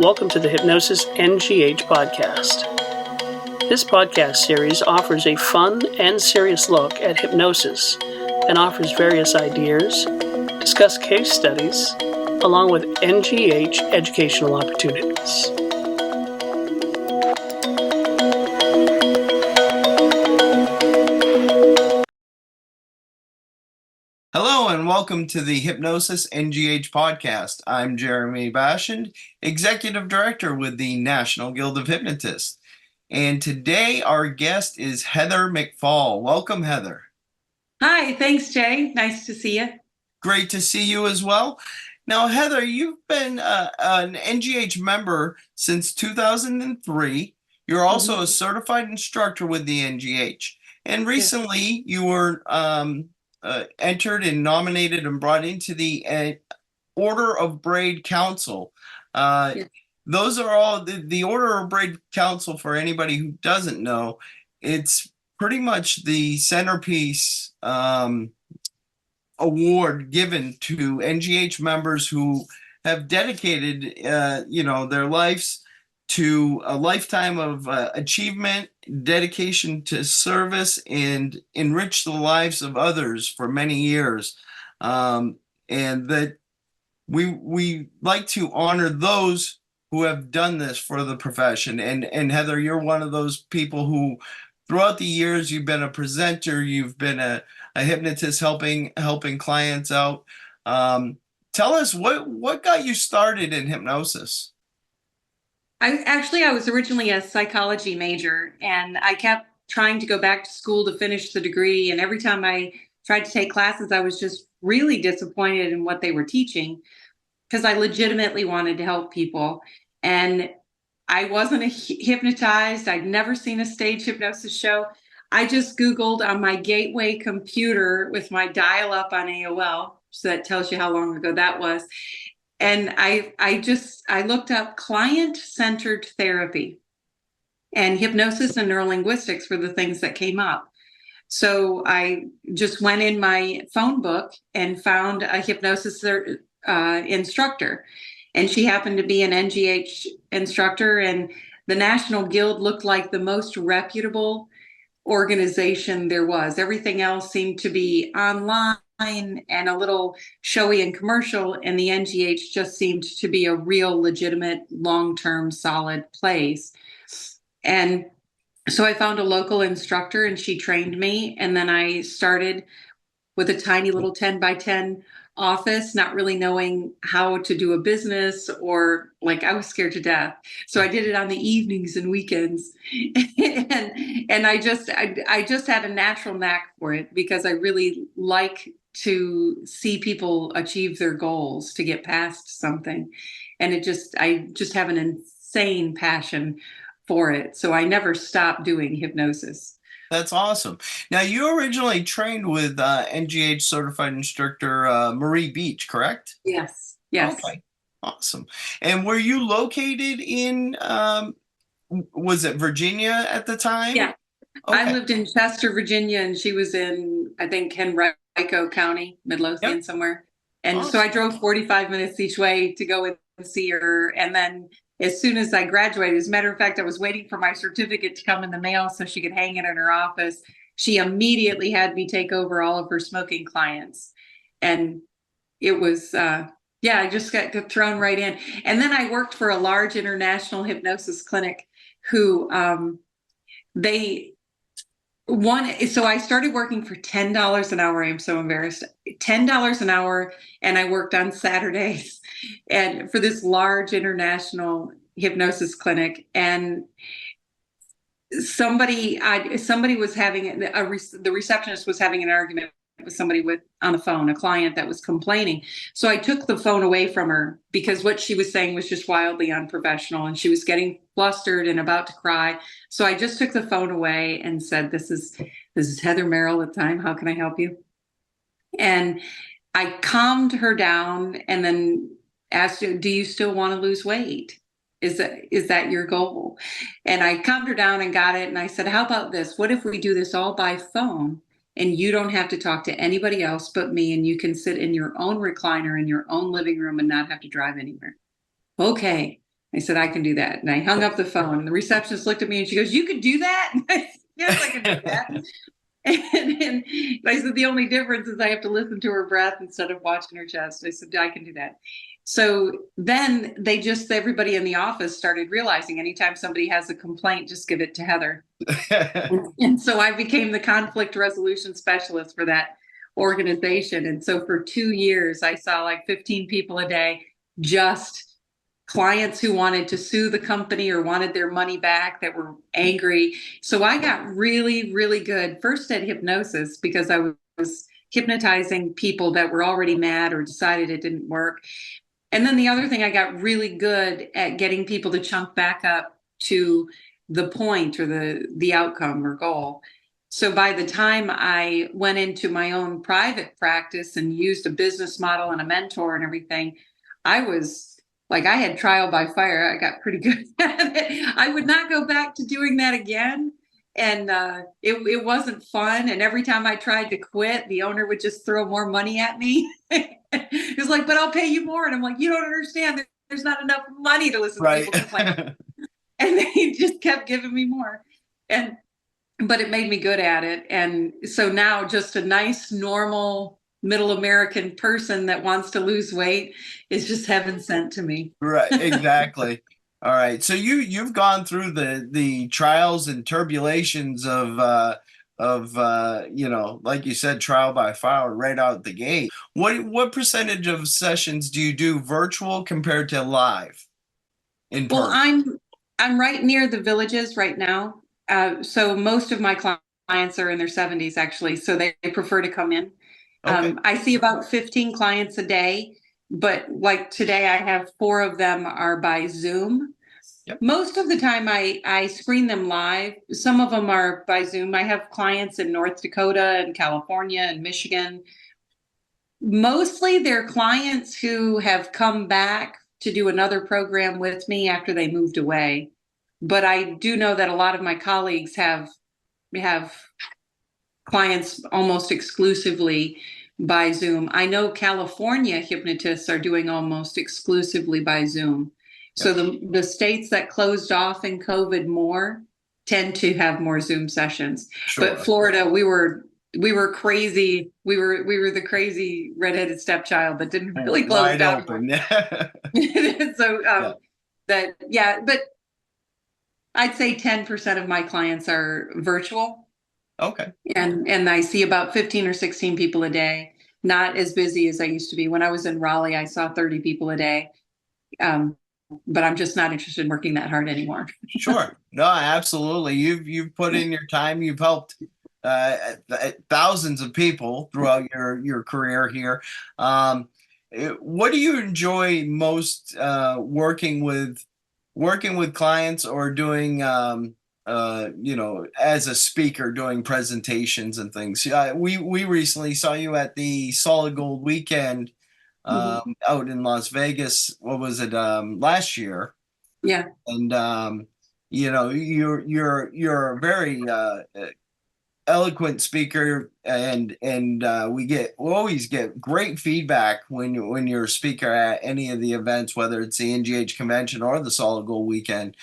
Welcome to the Hypnosis NGH podcast. This podcast series offers a fun and serious look at hypnosis and offers various ideas, discuss case studies, along with NGH educational opportunities. Hello and welcome to the Hypnosis NGH podcast. I'm Jeremy Bashand, Executive Director with the National Guild of Hypnotists. And today our guest is Heather McFall. Welcome, Heather. Hi, thanks, Jay. Nice to see you. Great to see you as well. Now, Heather, you've been an NGH member since 2003. You're also a certified instructor with the NGH. And recently you were entered and nominated and brought into the Order of Braid Council. Those are all the Order of Braid Council. For anybody who doesn't know, it's pretty much the centerpiece award given to NGH members who have dedicated their lives to a lifetime of achievement, dedication to service, and enrich the lives of others for many years. And that we like to honor those who have done this for the profession. And Heather, you're one of those people who, throughout the years, you've been a presenter, you've been a hypnotist helping clients out. Tell us what got you started in hypnosis. I was originally a psychology major, and I kept trying to go back to school to finish the degree. And every time I tried to take classes, I was just really disappointed in what they were teaching, because I legitimately wanted to help people. And I wasn't hypnotized. I'd never seen a stage hypnosis show. I just Googled on my gateway computer with my dial-up on AOL, so that tells you how long ago that was. And I looked up client-centered therapy, and hypnosis and neurolinguistics were the things that came up. So I just went in my phone book and found a hypnosis instructor. And she happened to be an NGH instructor, and the National Guild looked like the most reputable organization there was. Everything else seemed to be online and a little showy and commercial, and the NGH just seemed to be a real legitimate, long-term, solid place. And so I found a local instructor, and she trained me, and then I started with a tiny little 10 by 10 office, not really knowing how to do a business, or I was scared to death. So I did it on the evenings and weekends. and I just had a natural knack for it, because I really like to see people achieve their goals, to get past something. And I just have an insane passion for it. So I never stopped doing hypnosis. That's awesome. Now, you originally trained with NGH certified instructor Marie Beach, correct? Yes. Okay, awesome. And were you located in, was it Virginia at the time? Yeah. Okay. I lived in Chester, Virginia, and she was in, I think, Henrico County, Midlothian, somewhere. And awesome. So I drove 45 minutes each way to go and see her. And then as soon as I graduated, as a matter of fact, I was waiting for my certificate to come in the mail so she could hang it in her office. She immediately had me take over all of her smoking clients. And it was, I just got thrown right in. And then I worked for a large international hypnosis clinic who so I started working for $10 an hour. I am so embarrassed. $10 an hour. And I worked on Saturdays, and for this large international hypnosis clinic. And somebody was having the receptionist was having an argument with somebody on the phone, a client that was complaining. So I took the phone away from her, because what she was saying was just wildly unprofessional, and she was getting flustered and about to cry. So I just took the phone away and said, this is Heather Merrill at the time. How can I help you? And I calmed her down, and then asked her, do you still want to lose weight? Is that your goal? And I calmed her down and got it. And I said, how about this? What if we do this all by phone, and you don't have to talk to anybody else but me, and you can sit in your own recliner in your own living room and not have to drive anywhere? Okay. I said, I can do that. And I hung up the phone, and the receptionist looked at me and she goes, you could do that? And I said, yes, I can do that. And I said, the only difference is I have to listen to her breath instead of watching her chest. I said, I can do that. So then everybody in the office started realizing anytime somebody has a complaint, just give it to Heather. And so I became the conflict resolution specialist for that organization. And so for 2 years, I saw like 15 people a day, just clients who wanted to sue the company or wanted their money back, that were angry. So I got really, really good first at hypnosis, because I was hypnotizing people that were already mad or decided it didn't work. And then the other thing, I got really good at getting people to chunk back up to the point or the outcome or goal. So by the time I went into my own private practice and used a business model and a mentor and everything, I was like, I had trial by fire. I got pretty good at it. I would not go back to doing that again. And it wasn't fun. And every time I tried to quit, the owner would just throw more money at me. He was like, but I'll pay you more. And I'm like, you don't understand. There's not enough money to listen to people complain. And they just kept giving me more. But it made me good at it. And so now just a nice, normal, middle American person that wants to lose weight is just heaven sent to me. Right, exactly. All right. So you've gone through the trials and turbulations of like you said, trial by fire right out the gate. What percentage of sessions do you do virtual compared to live in Well, person? I'm right near the villages right now. So most of my clients are in their 70s, actually, so they prefer to come in. Okay. I see about 15 clients a day, but like today, I have 4 of them are by Zoom. Yep. Most of the time I screen them live. Some of them are by Zoom. I have clients in North Dakota and California and Michigan. Mostly they're clients who have come back to do another program with me after they moved away. But I do know that a lot of my colleagues have clients almost exclusively by Zoom. I know California hypnotists are doing almost exclusively by Zoom. So the states that closed off in COVID more tend to have more Zoom sessions. Sure. But Florida, we were crazy. We were the crazy redheaded stepchild that didn't really close Wide down. open. So but I'd say 10% of my clients are virtual. Okay. And I see about 15 or 16 people a day. Not as busy as I used to be. When I was in Raleigh, I saw 30 people a day. But I'm just not interested in working that hard anymore. Sure. No, absolutely. You've put in your time. You've helped thousands of people throughout your career here. What do you enjoy most working with clients or doing as a speaker doing presentations and things? We recently saw you at the Solid Gold Weekend out in Las Vegas. What was it? Last year. Yeah. And you're a very eloquent speaker, and we always get great feedback when you're a speaker at any of the events, whether it's the NGH convention or the Solid Gold Weekend.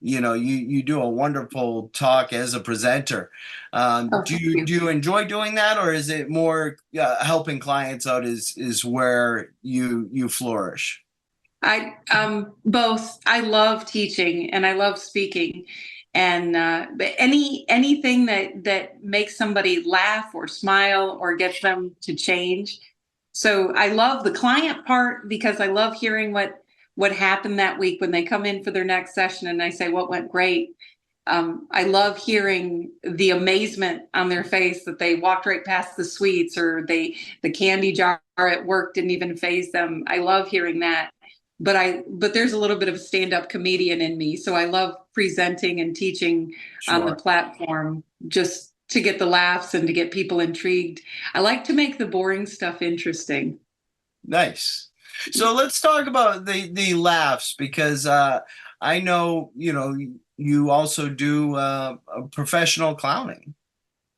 You do a wonderful talk as a presenter. Do you enjoy doing that, or is it more helping clients out is where you flourish? I both. I love teaching and I love speaking, and but anything that makes somebody laugh or smile or gets them to change. So I love the client part because I love hearing what happened that week when they come in for their next session and I say what went great. I love hearing the amazement on their face that they walked right past the sweets, or the candy jar at work didn't even faze them. I love hearing that. But there's a little bit of a stand-up comedian in me. So I love presenting and teaching on the platform just to get the laughs and to get people intrigued. I like to make the boring stuff interesting. Nice. So let's talk about the laughs, because I know, you also do professional clowning.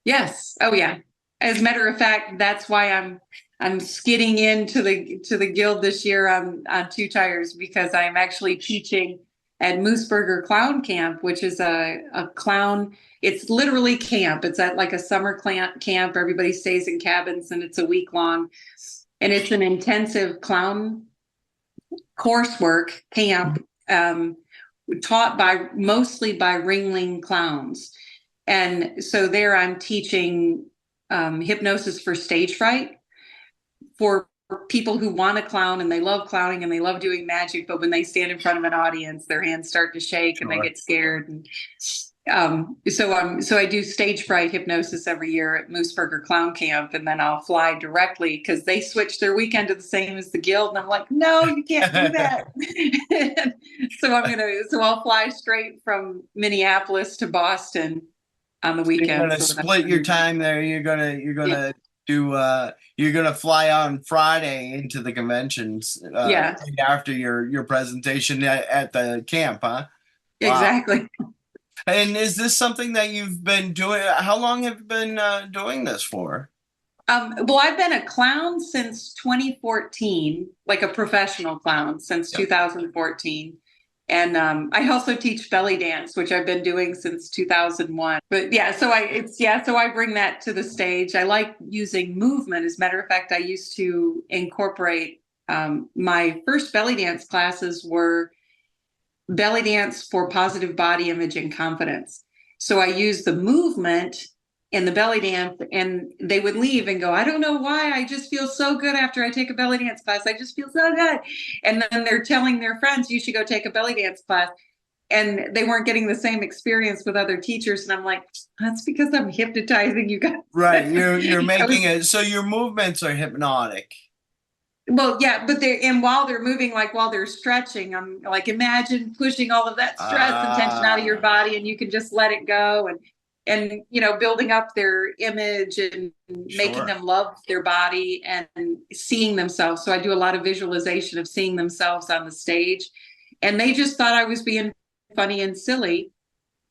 Yes. Oh, yeah. As a matter of fact, that's why I'm skidding into the guild this year on two tires, because I'm actually teaching at Mooseburger Clown Camp, which is a clown. It's literally camp. It's at like a summer camp. Everybody stays in cabins, and it's a week long, and it's an intensive clown coursework camp, taught mostly by ringling clowns. And so there I'm teaching hypnosis for stage fright, for people who want to clown and they love clowning and they love doing magic, but when they stand in front of an audience, their hands start to shake and they get scared. And so I do stage fright hypnosis every year at Mooseburger Clown Camp, and then I'll fly directly, because they switch their weekend to the same as the guild, and I'm like, no, you can't do that. So I'll fly straight from Minneapolis to Boston on the weekend. You're gonna split your time there. You're gonna do you're gonna fly on Friday into the conventions right after your presentation at the camp, huh? Exactly. Wow. And is this something that you've been doing? How long have you been doing this for? Well, I've been a clown since 2014, like a professional clown since 2014. And I also teach belly dance, which I've been doing since 2001. But so I bring that to the stage. I like using movement. As a matter of fact, I used to incorporate my first belly dance classes were belly dance for positive body image and confidence. So I use the movement in the belly dance, and they would leave and go, I don't know why, I just feel so good after I take a belly dance class. I just feel so good. And then they're telling their friends, you should go take a belly dance class. And they weren't getting the same experience with other teachers. And I'm like, that's because I'm hypnotizing you guys. Right. You're making it so your movements are hypnotic. Well, yeah, but while they're moving, like while they're stretching, I'm like, imagine pushing all of that stress and tension out of your body, and you can just let it go, and building up their image and making them love their body and seeing themselves. So I do a lot of visualization of seeing themselves on the stage, and they just thought I was being funny and silly.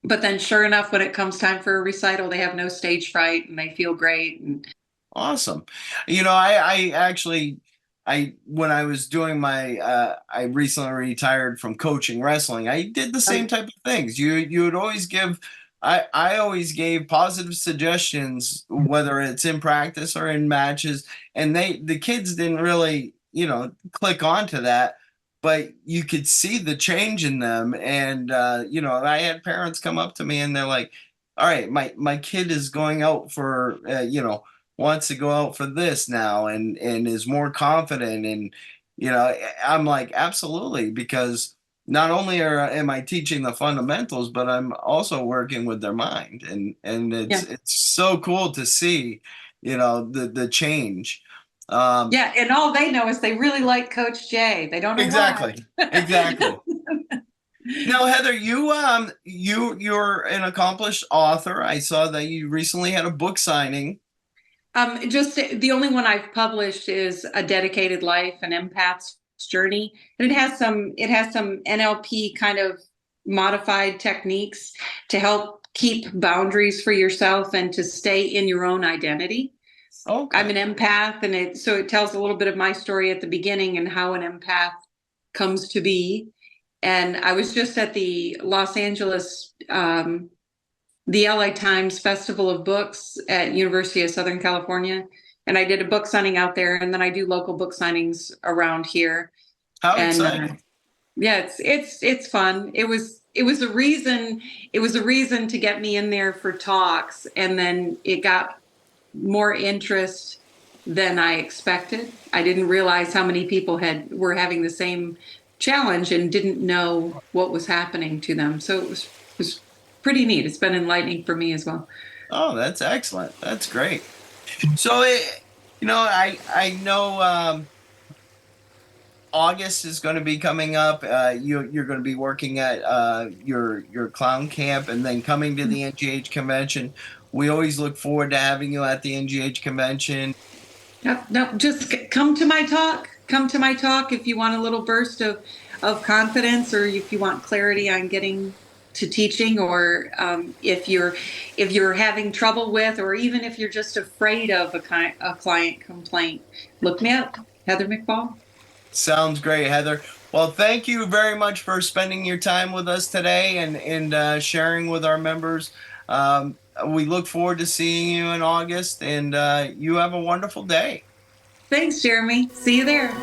But then sure enough, when it comes time for a recital, they have no stage fright and they feel great. Awesome. I actually, when I was doing my I recently retired from coaching wrestling, I did the same type of things. You would always give I always gave positive suggestions, whether it's in practice or in matches, and the kids didn't really, click onto that, but you could see the change in them. And I had parents come up to me and they're like, all right, my kid is going out for wants to go out for this now and is more confident. And I'm like, absolutely, because not only am I teaching the fundamentals, but I'm also working with their mind, and it's so cool to see the change. And all they know is they really like Coach Jay. They don't know exactly Now, Heather, you're an accomplished author. I saw that you recently had a book signing. Just the only one I've published is A Dedicated Life, an Empath's Journey, and it has some NLP kind of modified techniques to help keep boundaries for yourself and to stay in your own identity. Okay. I'm an empath, and it tells a little bit of my story at the beginning and how an empath comes to be. And I was just at the Los Angeles, the LA Times Festival of Books at University of Southern California. And I did a book signing out there, and then I do local book signings around here. How exciting. It's fun. It was a reason to get me in there for talks, and then it got more interest than I expected. I didn't realize how many people were having the same challenge and didn't know what was happening to them. So it was pretty neat. It's been enlightening for me as well. Oh, that's excellent. That's great. So, I know August is going to be coming up. You're going to be working at your clown camp and then coming to the NGH convention. We always look forward to having you at the NGH convention. No, just come to my talk. Come to my talk if you want a little burst of confidence, or if you want clarity on getting to teaching, or if you're having trouble with, or even if you're just afraid of a client complaint, look me up, Heather McFall. Sounds great, Heather. Well, thank you very much for spending your time with us today and sharing with our members. We look forward to seeing you in August, and you have a wonderful day. Thanks, Jeremy. See you there.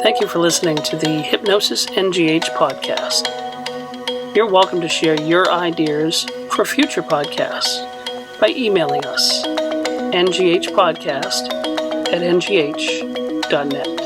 Thank you for listening to the Hypnosis NGH podcast. You're welcome to share your ideas for future podcasts by emailing us, nghpodcast@ngh.net.